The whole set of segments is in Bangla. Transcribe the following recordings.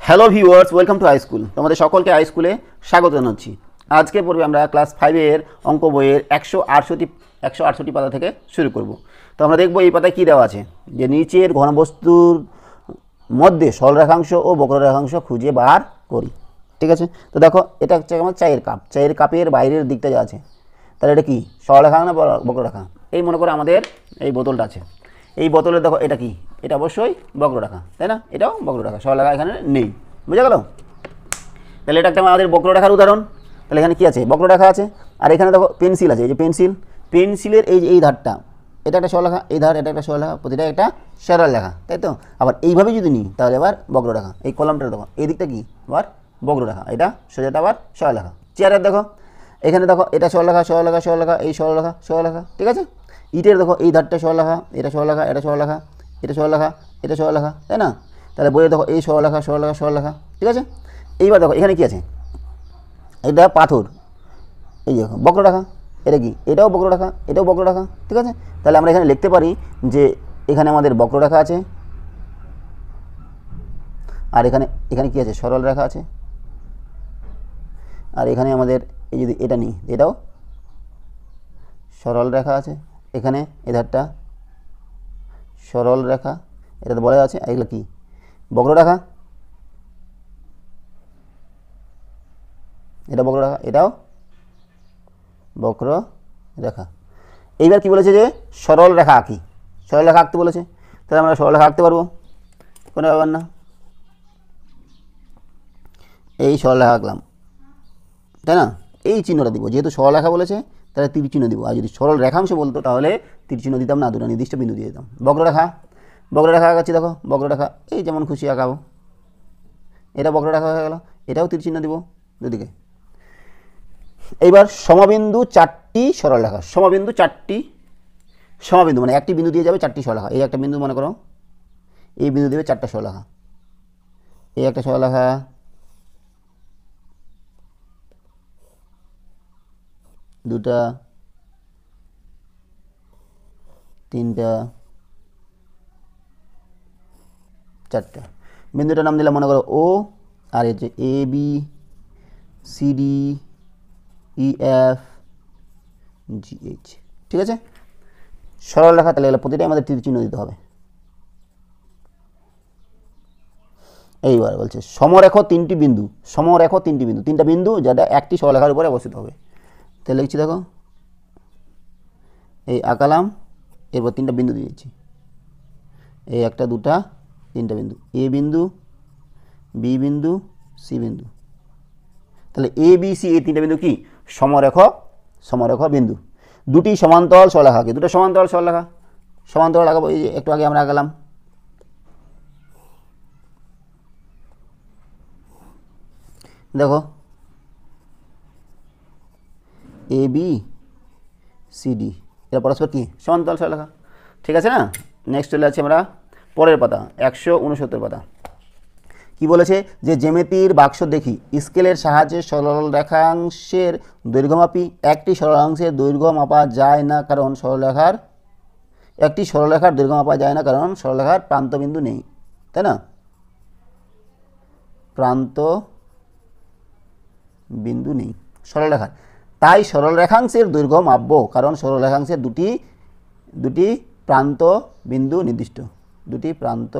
Hello viewers, welcome to high school. তোমাদের সকলকে হাই স্কুলে স্বাগত জানাচ্ছি। আজকে পড়বে আমরা ক্লাস 5-এর অঙ্ক বইয়ের 168 পাতা থেকে শুরু করব। তো আমরা দেখব এই পাতায় কী দেওয়া আছে, যে নিচের ঘনবস্তুর মধ্যে সরলরেখাংশ ও বক্ররেখাংশ খুঁজে বার করি। ঠিক আছে, তো দেখো এটা হচ্ছে আমার চায়ের কাপ। চায়ের কাপের বাইরের দিকটা যা আছে, তাহলে এটা কি সরলরেখা না বক্ররেখা? এই মনে করো আমাদের এই বোতলটা আছে, এই বোতলের দেখো এটা কি, এটা অবশ্যই বক্ররেখা, তাই না? এটাও বক্ররেখা, সরলরেখা এখানে নেই। বুঝে গেল? তাহলে এটা একটা আমাদের বক্ররেখার উদাহরণ। তাহলে এখানে কি আছে? বক্ররেখা আছে। আর এখানে দেখো পেন্সিল আছে, এই যে পেন্সিলের এই ধারটা, এটা একটা সরলরেখা, এই ধার এটা একটা সরলরেখা, প্রতিটা একটা সরলরেখা, তাই তো? আবার এইভাবে যদি নিই তাহলে আবার বক্ররেখা। এই কলমটা দেখো, এই দিকটা কি আবার বক্ররেখা, এটা সোজাটা আবার সরলরেখা। চেয়ারের দেখো, এখানে দেখো এটা সরলরেখা, এই সরলরেখা, ঠিক আছে? ইটের দেখো এই ধারটা সরলরেখা, এটা সরলরেখা, এটা সরলরেখা, এটা সরলরেখা, এটা সরলরেখা, তাই না? তাহলে বইয়ে দেখো এই সরলরেখা, ঠিক আছে? এইবার দেখো এখানে কি আছে, এটা পাথর, এই দেখো বক্ররেখা, এটা কি, এটাও বক্ররেখা, এটাও বক্ররেখা, ঠিক আছে? তাহলে আমরা এখানে লিখতে পারি যে এখানে আমাদের বক্ররেখা আছে, আর এখানে এখানে কি আছে, সরল রেখা আছে। আর এখানে আমাদের এই যদি এটা নিই, এটাও সরল রেখা আছে। এখানে এধারটা সরল রেখা, এটা তো বলা আছে। এগুলো কি বক্ররেখা, এটা বক্ররেখা, এটাও বক্ররেখা। এইবার কি বলেছে যে সরল রেখা আঁকি, সরল রেখা আঁকতে বলেছে। তাহলে আমরা সরল রেখা আঁকতে পারবো, কোনো ব্যাপার না। এই সরলরেখা আঁকলাম, তাই না? এই চিহ্নটা দিব, যেহেতু সরলরেখা বলেছে তাহলে তীর চিহ্ন দিব। আর যদি সরল রেখাংশ বলতো তাহলে তীর চিহ্ন দিতাম না, দুটো নির্দিষ্ট বিন্দু দিয়ে দিতাম। বক্ররেখা আঁকাচ্ছি, দেখো বক্ররেখা এই যেমন খুশি আঁকাবো। এটা বক্ররেখা হয়ে গেল, এটাও তীর চিহ্ন দিব দুদিকে। এইবার সমবিন্দু চারটি সরলরেখা, সমবিন্দু মানে একটি বিন্দু দিয়ে যাবে চারটি সরলরেখা। এই একটা বিন্দু মনে করো, এই বিন্দু দেবে চারটা সরলরেখা, এই একটা সরলরেখা, দুটা, তিনটা, চারটা। বিন্দুটার নাম দিলাম মনে করো ও, আর হচ্ছে A B C D E F G H, ঠিক আছে? সরল রেখা, তাহলে এগুলো প্রতিটাই আমাদের তীর চিহ্ন দিতে হবে। এইবার বলছে সমরেখ তিনটি বিন্দু, তিনটা বিন্দু যেটা একটি সরলরেখার উপরে অবস্থিত হবে। তাহলে লিখছি দেখো, এই আঁকালাম, এরপর তিনটা বিন্দু দিয়েছি, এই একটা, দুটা, তিনটা বিন্দু, এ বিন্দু, বি বিন্দু, সি বিন্দু। তাহলে এ বি সি এই তিনটা বিন্দু কি সমরেখ বিন্দু। দুটি সমান্তরাল সরলরেখা, কি দুটো সমান্তরাল সরলরেখা, সমান্তরাল আঁকাবো। এই যে একটু আগে আমরা আঁকালাম, দেখো এ বি সি ডি, এরা পরস্পর কি সমান্তরাল সরলরেখা, ঠিক আছে না? নেক্সট চলে যাচ্ছি আমরা পরের পাতা, 169 পাতা। কি বলেছে যে জ্যামিতির বাক্স দেখি স্কেলের সাহায্যে সরল রেখাংশের দৈর্ঘ্য মাপি। একটি সরলরেখাংশের দৈর্ঘ্য মাপা যায় না কারণ সরলরেখার দৈর্ঘ্য মাপা যায় না কারণ সরলরেখার প্রান্তবিন্দু নেই, তাই না? প্রান্ত বিন্দু নেই সরলরেখার, তাই সরল রেখাংশের দৈর্ঘ্য মাপবো কারণ সরল রেখাংশের দুটি প্রান্ত বিন্দু নির্দিষ্ট, দুটি প্রান্ত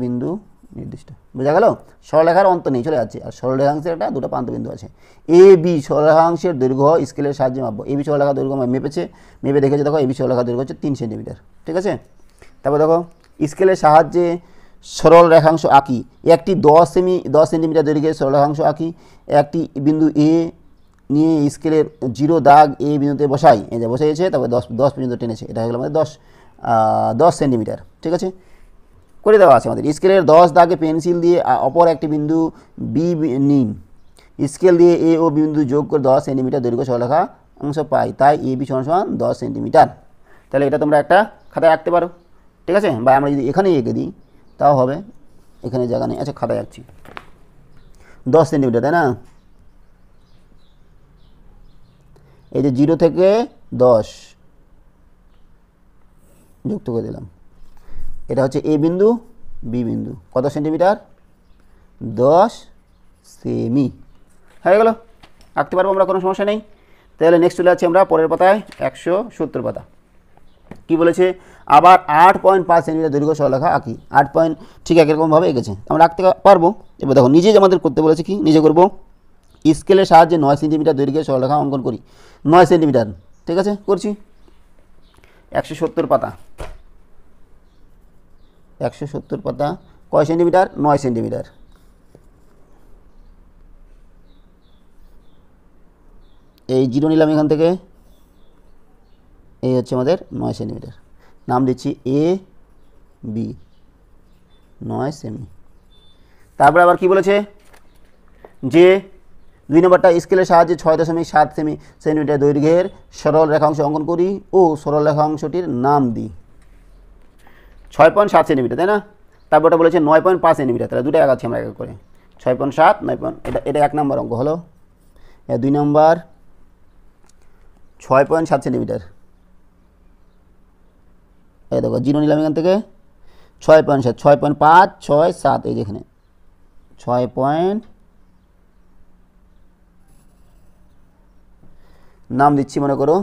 বিন্দু নির্দিষ্ট। বোঝা গেল? সরলরেখার অন্ত নেই, চলে যাচ্ছে। আর সরল রেখাংশের একটা দুটো প্রান্ত বিন্দু আছে। এ বি সরলরেখাংশের দৈর্ঘ্য স্কেলের সাহায্যে মাপবো। এ বি সরলরেখার দৈর্ঘ্য মেপে দেখেছে, দেখো এ বি সরলরেখার দৈর্ঘ্য হচ্ছে 3 সেন্টিমিটার, ঠিক আছে? তারপর দেখো স্কেলের সাহায্যে সরল রেখাংশ আঁকি। একটি 10 সেন্টিমিটার দৈর্ঘ্যের সরল রেখাংশ আঁকি। একটি বিন্দু এ নিয়ে স্কেলের 0 দাগ এ বিন্দুতে বসাই, এই যে বসিয়েছে, তারপর 10 পর্যন্ত টেনেছে, এটা হয়ে গেল আমাদের 10 সেন্টিমিটার, ঠিক আছে? করে দেওয়া আছে আমাদের স্কেলের 10 দাগে পেন্সিল দিয়ে অপর একটি বিন্দু বি নিন। স্কেল দিয়ে এ ও বিন্দু যোগ করে 10 সেন্টিমিটার দৈর্ঘ্য সরলরেখা অংশ পাই, তাই এ বি সমান 10 সেন্টিমিটার। তাহলে এটা তোমরা একটা খাতায় আঁকতে পারো, ঠিক আছে? বা আমরা যদি এখানেই এঁকে দিই তাও হবে, এখানে জায়গা নেই। আচ্ছা, খাতায় আঁকছি 10 সেন্টিমিটার, তাই না? এই যে 0 থেকে 10 যুক্ত করে দিলাম, এটা হচ্ছে এ বিন্দু, বি বিন্দু কত সেন্টিমিটার 10 সেমি হয়ে গেল আঁকতে পারবো আমরা কোনো সমস্যা নেই তাহলে নেক্সট চলে যাচ্ছি আমরা পরের পাতায় 170 পাতা কি বলেছে আবার 8.5 সেন্টিমিটার দৈর্ঘ্য সরলরেখা আঁকি 8 পয়েন্ট ঠিক একরকমভাবে এঁকেছে আমরা আঁকতে পারবো এবার দেখো নিজে আমাদের করতে বলেছে কি নিজে করব স্কেলের সাহায্যে 9 সেন্টিমিটার দৈর্ঘ্যের সরলরেখা অঙ্কন করি 9 সেন্টিমিটার ঠিক আছে করছি 170 পাতা 170 পাতা কয় সেন্টিমিটার 9 সেন্টিমিটার এই জিরো নিলাম এখান থেকে এই হচ্ছে আমাদের 9 সেন্টিমিটার নাম দিচ্ছি এ বি 9 সেমি তারপরে আবার কি বলেছে যে 2 নম্বরটা স্কেলের সাহায্যে 6.7 সেন্টিমিটার দৈর্ঘ্যের সরল রেখাংশ অঙ্কন করি ও সরল রেখাংশটির নাম দিই 6.7 সেন্টিমিটার তাই না তারপরটা বলেছে 9.5 সেন্টিমিটার তাহলে দুটো আগাচ্ছি আমরা এক এক করে 6.7 9 এটা 1 নম্বর অঙ্ক হলো 2 নম্বর 6.7 সেন্টিমিটার এই দেখো জিরো নিলাম এখান থেকে 6.7 6.5 6 7 এই যেখানে 6 নাম দিচ্ছি মনে করো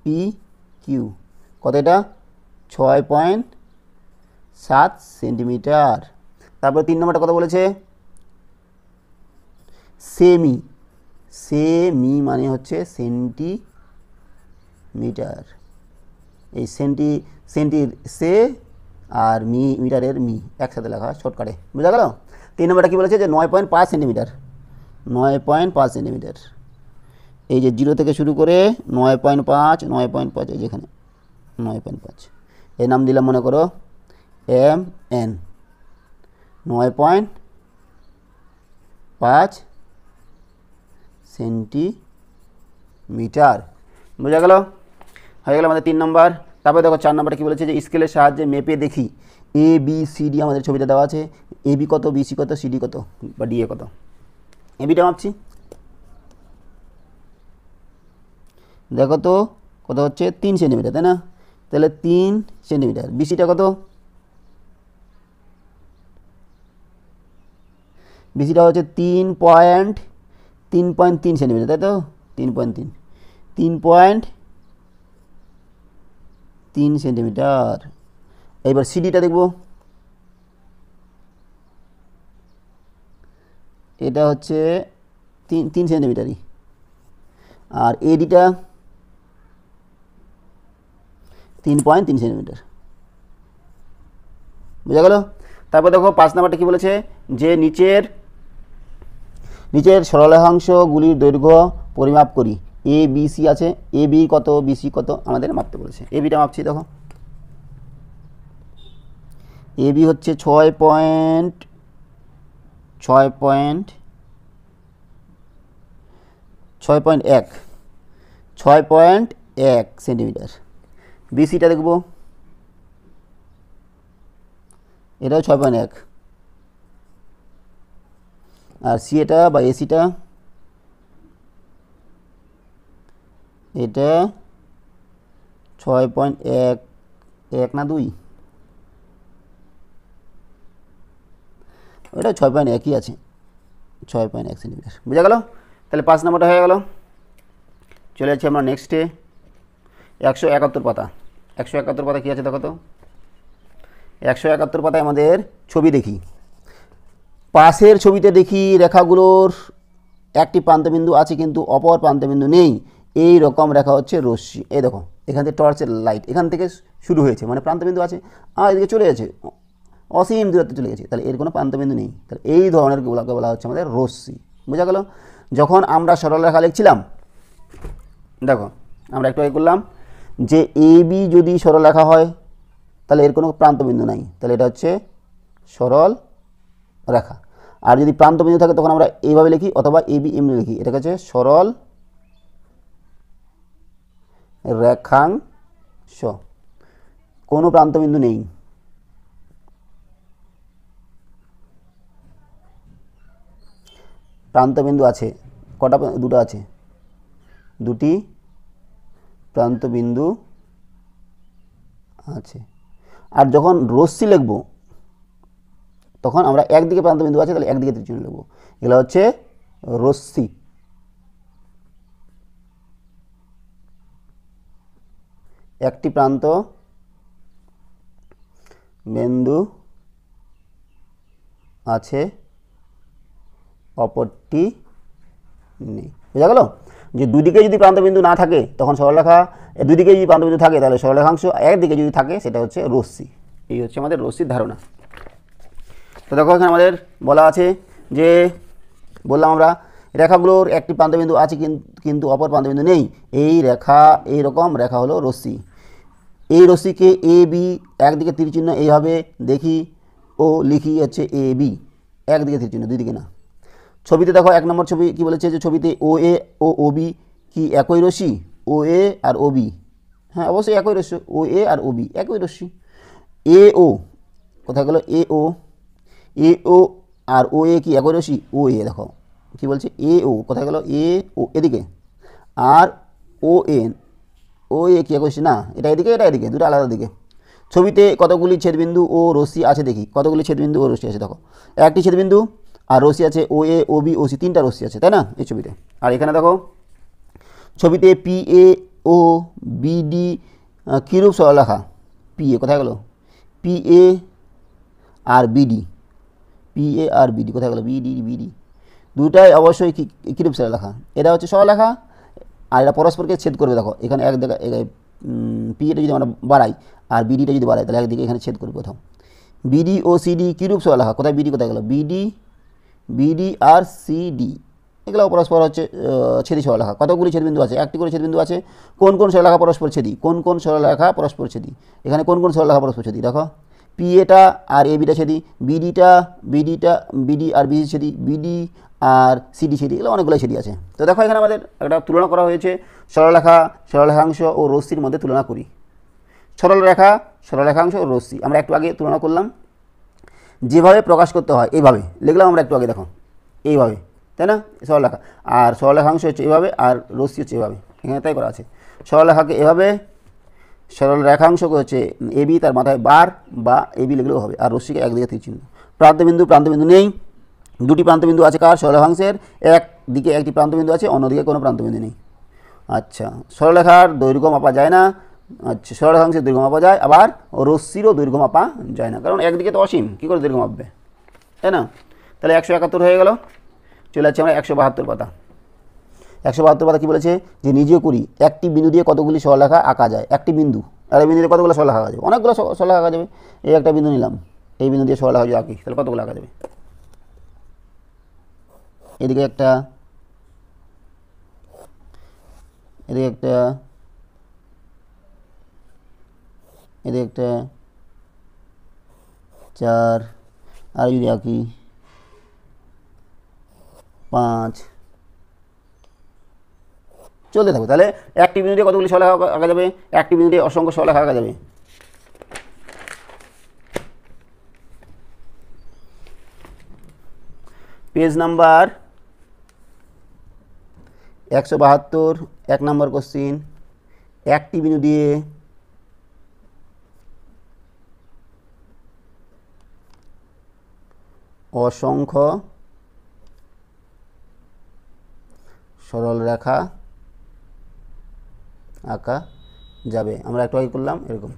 পি কিউ কত এটা 6.7 সেন্টিমিটার তারপর 3 নম্বরটা কত বলেছে সেমি সেমি মানে হচ্ছে সেন্টিমিটার এই সেন্টির সে আর মিটারের মি একসাথে লেখা শর্টকাটে বুঝা গেল 3 নম্বরটা কি বলেছে যে 9.5 সেন্টিমিটার 9.5 সেন্টিমিটার এই যে জিরো থেকে শুরু করে 9.5 এই যেখানে 9.5 এর নাম দিলাম মনে করো এম এন 9.5 সেন্টিমিটার বোঝা গেল হয়ে গেল আমাদের 3 নম্বর তারপরে দেখো 4 নম্বরটা কী বলেছে যে স্কেলের সাহায্যে মেপে দেখি এ বি সি ডি আমাদের ছবিটা দেওয়া আছে এ বি কত বি সি কত সি ডি কত বা ডি এ কত এ বিটা মাপছি দেখো তো কত হচ্ছে 3 সেন্টিমিটার তাই না তাহলে 3 সেন্টিমিটার বিসিটা কত বিসিটা হচ্ছে 3.3 সেন্টিমিটার তাই তো 3.3 সেন্টিমিটার এবার সিডিটা দেখব এটা হচ্ছে 3 সেন্টিমিটারই আর এডিটা 3.3 সেন্টিমিটার বুঝা গেল তারপর দেখো 5 নম্বরটা কি বলেছে যে নিচের সরলরেখাংশগুলির দৈর্ঘ্য পরিমাপ করি এ বি সি আছে এ বি কত বি সি কত আমাদের মাপতে বলেছে এ বিটা মাপছি দেখো এ বি হচ্ছে 6.1 সেন্টিমিটার বিসিটা দেখব এটাও 6.1 আর সি এটা বা এসিটা এটা 6.1 না 2 ওটা 6.1ই আছে 6.1 সেন্টিমিটার বুঝা গেল তাহলে 5 নম্বরটা হয়ে গেল চলে যাচ্ছি আমরা নেক্সটে 171 পাতা 171 পাতা কী আছে দেখো তো 171 পাতায় আমাদের ছবি দেখি পাশের ছবিতে দেখি রেখাগুলোর একটি প্রান্তবিন্দু আছে কিন্তু অপর প্রান্তবিন্দু নেই এই রকম রেখা হচ্ছে রশ্মি এই দেখো এখান থেকে টর্চের লাইট এখান থেকে শুরু হয়েছে মানে প্রান্তবিন্দু আছে আর এদিকে চলে গেছে অসীম দূরত্বে চলে গেছে তাহলে এর কোনো প্রান্তবিন্দু নেই তাহলে এই ধরনের গুলোকে বলা হচ্ছে আমাদের রশ্মি বোঝা গেল যখন আমরা সরলরেখা লিখছিলাম দেখো আমরা একটু আগে করলাম যে এ বি যদি সরলরেখা হয় তাহলে এর কোনো প্রান্তবিন্দু নাই তাহলে এটা হচ্ছে সরল রেখা আর যদি প্রান্তবিন্দু থাকে তখন আমরা এইভাবে লিখি অথবা এ বি এমনি লিখি এটা হচ্ছে সরল রেখাংশ কোনো প্রান্তবিন্দু নেই প্রান্তবিন্দু আছে কটা দুটো আছে দুটি প্রান্তবিন্দু আছে আর যখন রশ্মি লিখব তখন আমরা একদিকে প্রান্তবিন্দু আছে তাহলে একদিকে তীর চিহ্ন নেব। এগুলো হচ্ছে রশ্মি। একটি প্রান্ত বিন্দু আছে, অপরটি নেই। বোঝা গেল যে দুদিকে যদি প্রান্তবিন্দু না থাকে তখন সরলরেখা, দুদিকে যদি প্রান্তবিন্দু থাকে তাহলে সরলরেখাংশ, একদিকে যদি থাকে সেটা হচ্ছে রশ্মি। এই হচ্ছে আমাদের রশ্মির ধারণা। তো দেখো এখানে আমাদের বলা আছে যে, বললাম আমরা রেখাগুলোর একটি প্রান্তবিন্দু আছে কিন্তু অপর প্রান্তবিন্দু নেই। এই রেখা, এইরকম রেখা হলো রশ্মি। এই রশ্মিকে এ বি, একদিকে তীর চিহ্ন এইভাবে দেখি ও লিখি হচ্ছে এ বি, একদিকে তীর চিহ্ন, দুই দিকে না। ছবিতে দেখো 1 নম্বর ছবি কি বলেছে যে ছবিতে ও এ ও ও বি কি একই রশ্মি? ও এ আর ও বি, হ্যাঁ অবশ্যই একই রশ্মি। ও এ আর ও বি একই রশ্মি। এ ও কোথায় গেল? এ ও আর ও এ কি একই রশ্মি? ও এ দেখো কি বলছে, এ ও কোথায় গেল? এ ও এদিকে, আর ও এন, ও এ কি একই রশ্মি না, এটা এদিকে এটা এদিকে, দুটো আলাদা দিকে। ছবিতে কতগুলি ছেদবিন্দু ও রশ্মি আছে দেখি। কতগুলি ছেদবিন্দু ও রশ্মি আছে দেখো, একটি ছেদবিন্দু আর রশ্মি আছে ও এ ও বি ও সি, তিনটা রশ্মি আছে তাই না এই ছবিতে। আর এখানে দেখো ছবিতে পি এ ও বি ডি কীরূপ সরলরেখা? পি এ কোথায় গেল? পি এ আর বিডি, পি এ আর বিডি কোথায় গেল? বিডি দুটাই অবশ্যই কীরূপ সরলরেখা? এটা হচ্ছে সরলরেখা আর এটা পরস্পরকে ছেদ করবে। দেখো এখানে এক জায়গায় পি এটা যদি আমরা বাড়াই আর বিডিটা যদি বাড়াই তাহলে একদিকে এখানে ছেদ করবে কোথাও। বিডি ও সিডি কীরূপ সরলরেখা? কোথায় বিডি কোথায় গেল? বিডি আর সিডি এগুলো পরস্পর হচ্ছে ছেদি সরলরেখা। কতগুলি ছেদবিন্দু আছে? একটি করে ছেদবিন্দু আছে। কোন কোন সরলরেখা পরস্পর ছেদি? কোন কোন সরলরেখা পরস্পর ছেদি? এখানে কোন কোন সরলরেখা পরস্পর ছেদি? দেখো পি এটা আর এ বিটা ছেদি, বিডি আর বিডি ছেদি, বিডি আর সিডি ছেদি, এগুলো অনেকগুলো ছেদি আছে। তো দেখো এখানে আমাদের একটা তুলনা করা হয়েছে, সরলরেখা, সরলরেখাংশ ও রশ্মির মধ্যে তুলনা করি। সরলরেখা, সরলরেখাংশ ও রশ্মি আমরা একটু আগে তুলনা করলাম। যেভাবে প্রকাশ করতে হয় এইভাবে লিখলাম আমরা একটু আগে, দেখো এইভাবে, তাই না? সরলরেখা, আর সরলরেখাংশ হচ্ছে এভাবে আর রশ্মি হচ্ছে এভাবে, এখানে তাই করা আছে। সরলরেখাকে এভাবে, সরলরেখাংশকে হচ্ছে এ বি, তার মাথায় বার বা এ বি লিখলেও হবে, আর রশ্মিকে একদিকে তীর চিহ্ন। প্রান্তবিন্দু নেই। দুটি প্রান্তবিন্দু আছে কার? সরলরেখাংশের। একদিকে একটি প্রান্তবিন্দু আছে, অন্যদিকে কোনো প্রান্তবিন্দু নেই। আচ্ছা, সরলরেখার দৈর্ঘ্য মাপা যায় না। আচ্ছা, সরলরেখাংশের দৈর্ঘ্য মাপা যায়, আবার রশ্মিরও দৈর্ঘ্য মাপা যায় না, কারণ একদিকে তো অসীম, কী করে দৈর্ঘ্য মাপবে, তাই না? তাহলে 171 হয়ে গেল। চলে যাচ্ছে আমরা 172 পাতা। 172 পাতা কী বলেছে যে নিজেও করি একটি বিন্দু দিয়ে কতগুলি সরলরেখা আঁকা যায়। একটি বিন্দু, আর এই বিন্দুতে কতগুলো সরলরেখা আঁকা যাবে? অনেকগুলো সরলরেখা আঁকা যাবে। এই একটা বিন্দু নিলাম, এই বিন্দু দিয়ে সরলরেখা যদি আঁকি তাহলে কতগুলো আঁকা যাবে? এদিকে একটা, এদিকে একটা, এদিকে একটা, 4, আর যদি আঁকি 5, চলতে থাকবে। তাহলে একটি বিন্দু দিয়ে কতগুলি সরলরেখা আঁকা যাবে? একটি বিন্দু দিয়ে অসংখ্য সরলরেখা আঁকা যাবে। পেজ নাম্বার 172, 1 নম্বর কোশ্চিন। একটি বিন্দু দিয়ে অসংখ্য সরলরেখা আঁকা যাবে। আমরা একটু আগে করলাম এরকম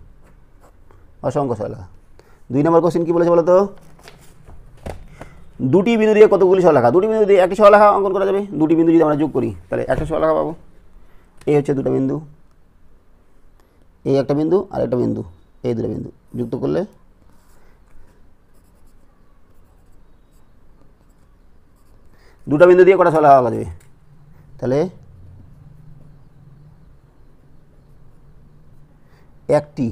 অসংখ্য সরলরেখা। 2 নম্বর কোশ্চিন কী বলেছে বলো তো? দুটি বিন্দু দিয়ে কতগুলি সরলরেখা? দুটি বিন্দু দিয়ে একটি সরলরেখা অঙ্কন করা যাবে। দুটি বিন্দু যদি আমরা যোগ করি তাহলে একটা সরলরেখা পাবো। এই হচ্ছে দুটো বিন্দু, এই একটা বিন্দু আর একটা বিন্দু, এই দুটো বিন্দু যুক্ত করলে দুটো বিন্দু দিয়ে কটা সরলরেখা আঁকা যাবে? তাহলে একটি।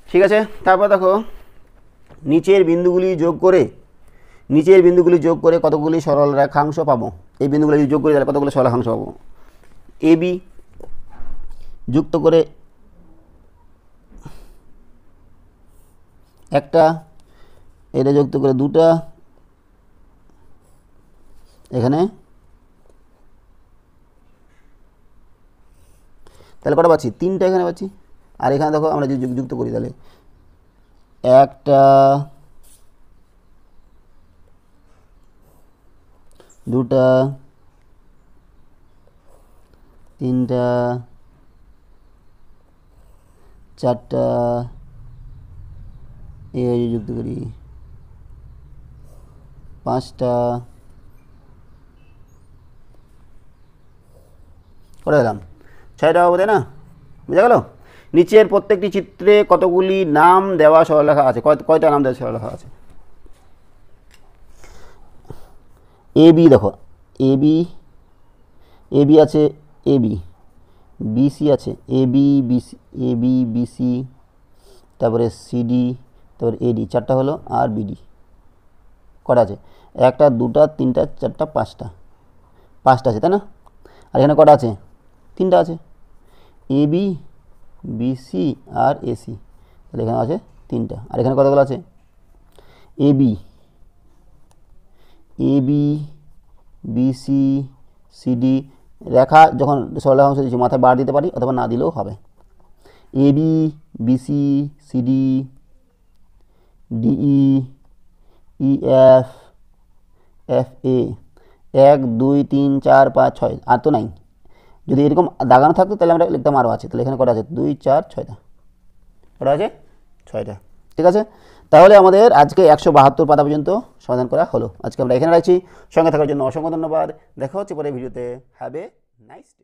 ঠিক আছে, তারপর দেখো নিচের বিন্দুগুলি যোগ করে কতগুলি সরলরেখাংশ পাবো? এই বিন্দুগুলি যোগ করে তাহলে কতগুলো সরলরেখাংশ পাবো? এ বি যুক্ত করে একটা, এটা যুক্ত করে দুটা, এখানে তাহলে কটা পাচ্ছি? 3টা এখানে পাচ্ছি। আর এখানে দেখো আমরা যদি যুক্ত করি তাহলে 1টা 2টা 3টা 4টা এই যুক্ত করি 5টা করে দিলাম, 6টা হবে তাই না? বুঝা গেল? নিচের প্রত্যেকটি চিত্রে কতগুলি নাম দেওয়া সরলরেখা আছে? কয়টা নাম দেওয়া সরলরেখা আছে? এ বি দেখো, এ বি আছে, এ বি বিসি আছে, এ বি বিসি, তারপরে সিডি, তারপরে এডি, 4টা হলো, আর বিডি কটা আছে? 1টা 2টা 3টা 4টা 5টা আছে তাই না? আর এখানে কটা আছে? 3টা আছে, এ বি বিসি আর এসি, তাহলে এখানে আছে 3টা। আর এখানে কতগুলো আছে? এ বি বিসি সিডি, রেখা যখন সরলরেখা অংশ দিচ্ছি মাথায় বার দিতে পারি অথবা না দিলেও হবে। A B BC CD DE EF F A, 1 2 3 4 5 6, আর তো নাই। যদি এরকম দাগানো থাকতো তাহলে আমরা লিখতাম আরও আছে। তাহলে এখানে কটা আছে? 2 4 6টা, কটা আছে? 6টা। ঠিক আছে, তাহলে আমাদের আজকে 172 পাতা পর্যন্ত সমাধান করা হলো। আজকে আমরা এখানে রাখছি। সঙ্গে থাকার জন্য অসংখ্য ধন্যবাদ। দেখা হচ্ছে পরে ভিডিওতে। Have a nice day.